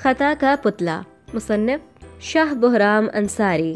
خطا کا پتلا، مصنف شاہ بہرام انصاری۔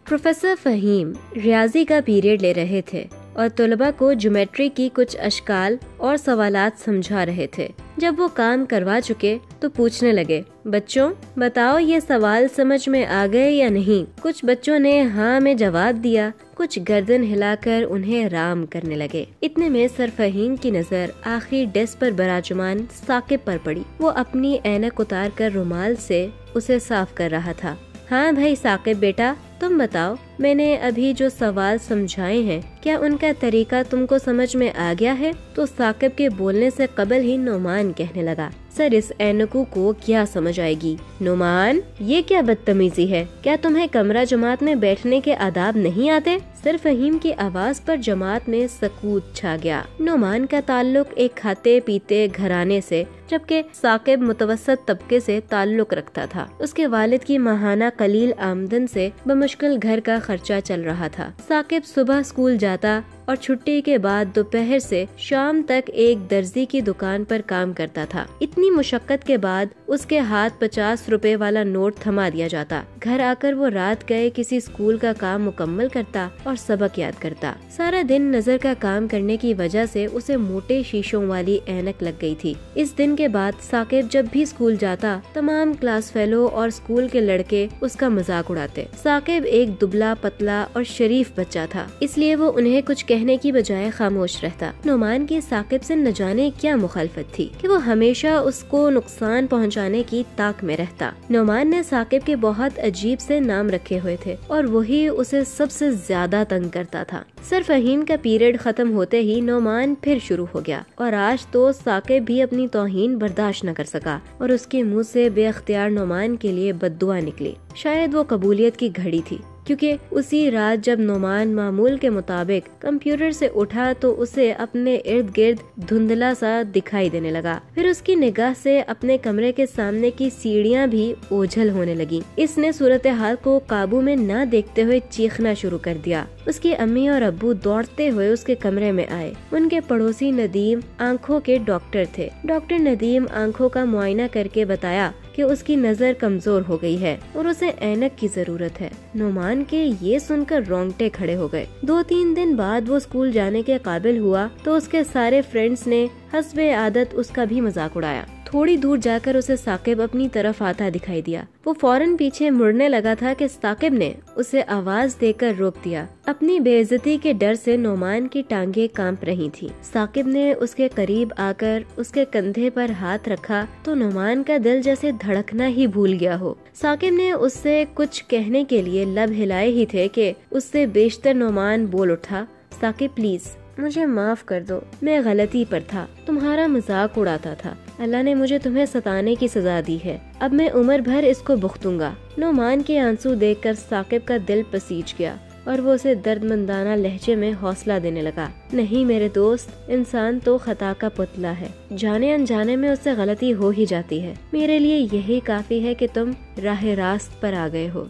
پروفیسر فہیم ریاضی کا پیریڈ لے رہے تھے اور طلباء کو جیومیٹری کی کچھ اشکال اور سوالات سمجھا رہے تھے۔ جب وہ کام کروا چکے تو پوچھنے لگے، بچوں بتاؤ یہ سوال سمجھ میں آ گئے یا نہیں؟ کچھ بچوں نے ہاں میں جواب دیا، کچھ گردن ہلا کر انہیں رام کرنے لگے۔ اتنے میں سر فہیم کی نظر آخری ڈیسک پر براجمان ثاقب پر پڑی۔ وہ اپنی اینک اتار کر رومال سے اسے صاف کر رہا تھا۔ ہاں بھائی ثاقب بیٹا، تم بتاؤ میں نے ابھی جو سوال سمجھائے ہیں کیا ان کا طریقہ تم کو سمجھ میں آ گیا ہے؟ تو ثاقب کے بولنے سے قبل ہی نعمان کہنے لگا، سر اس اینکو کو کیا سمجھ آئے گی؟ نعمان یہ کیا بدتمیزی ہے؟ کیا تمہیں کمرہ جماعت میں بیٹھنے کے آداب نہیں آتے؟ سر فہیم کی آواز پر جماعت میں سکوت چھا گیا۔ نعمان کا تعلق ایک کھاتے پیتے گھرانے سے جبکہ ثاقب متوسط طبقے سے تعلق رکھتا تھا۔ اس کے والد کی ماہانہ قلیل آمدن سے بمشکل گھر کا خرچہ چل رہا تھا۔ ثاقب صبح اسکول جاتا اور چھٹی کے بعد دوپہر سے شام تک ایک درزی کی دکان پر کام کرتا تھا۔ اتنی مشقت کے بعد اس کے ہاتھ 50 روپے والا نوٹ تھما دیا جاتا۔ گھر آ کر وہ رات گئے کسی اسکول کا کام مکمل کرتا اور سبق یاد کرتا۔ سارا دن نظر کا کام کرنے کی وجہ سے اسے موٹے شیشوں والی اینک لگ گئی تھی۔ اس دن کے بعد ثاقب جب بھی اسکول جاتا تمام کلاس فیلو اور اسکول کے لڑکے اس کا مذاق اڑاتے۔ ثاقب ایک دبلا پتلا اور شریف بچہ تھا، اس لیے وہ انہیں کچھ کہنے کی بجائے خاموش رہتا۔ نعمان کی ثاقب سے نہ جانے کیا مخالفت تھی کہ وہ ہمیشہ اس کو نقصان پہنچانے کی طاق میں رہتا۔ نعمان نے ثاقب کے بہت عجیب سے نام رکھے ہوئے تھے اور وہی اسے سب سے زیادہ تنگ کرتا تھا۔ سر فہیم کا پیریڈ ختم ہوتے ہی نعمان پھر شروع ہو گیا اور آج تو ثاقب بھی اپنی توہین برداشت نہ کر سکا اور اس کے منہ سے بے اختیار نعمان کے لیے بد دعا نکلی۔ شاید وہ قبولیت کی گھڑی تھی، کیونکہ اسی رات جب نعمان معمول کے مطابق کمپیوٹر سے اٹھا تو اسے اپنے ارد گرد دھندلا سا دکھائی دینے لگا۔ پھر اس کی نگاہ سے اپنے کمرے کے سامنے کی سیڑھیاں بھی اوجھل ہونے لگیں۔ اس نے صورتحال کو قابو میں نہ دیکھتے ہوئے چیخنا شروع کر دیا۔ اس کی امی اور ابو دوڑتے ہوئے اس کے کمرے میں آئے۔ ان کے پڑوسی ندیم آنکھوں کے ڈاکٹر تھے۔ ڈاکٹر ندیم آنکھوں کا معائنہ کر کے بتایا کہ اس کی نظر کمزور ہو گئی ہے اور اسے اینک کی ضرورت ہے۔ نعمان کے یہ سن کر رونگٹے کھڑے ہو گئے۔ 2-3 دن بعد وہ اسکول جانے کے قابل ہوا تو اس کے سارے فرینڈز نے حسب عادت اس کا بھی مذاق اڑایا۔ تھوڑی دور جا کر اسے ثاقب اپنی طرف آتا دکھائی دیا۔ وہ فوراً پیچھے مڑنے لگا تھا کہ ثاقب نے اسے آواز دے کر روک دیا۔ اپنی بے عزتی کے ڈر سے نعمان کی ٹانگیں کانپ رہی تھیں۔ ثاقب نے اس کے قریب آ کر اس کے کندھے پر ہاتھ رکھا تو نعمان کا دل جیسے دھڑکنا ہی بھول گیا ہو۔ ثاقب نے اس سے کچھ کہنے کے لیے لب ہلائے ہی تھے کہ اس سے بیشتر نعمان بول اٹھا، ثاقب پلیز مجھے معاف کر دو، میں غلطی پر تھا، تمہارا مذاق اڑاتا تھا، اللہ نے مجھے تمہیں ستانے کی سزا دی ہے، اب میں عمر بھر اس کو بھگتوں گا۔ نعمان کے آنسو دیکھ کر ثاقب کا دل پسیج گیا اور وہ اسے درد مندانہ لہجے میں حوصلہ دینے لگا، نہیں میرے دوست، انسان تو خطا کا پتلا ہے، جانے انجانے میں اس سے غلطی ہو ہی جاتی ہے، میرے لیے یہی کافی ہے کہ تم راہ راست پر آ گئے ہو۔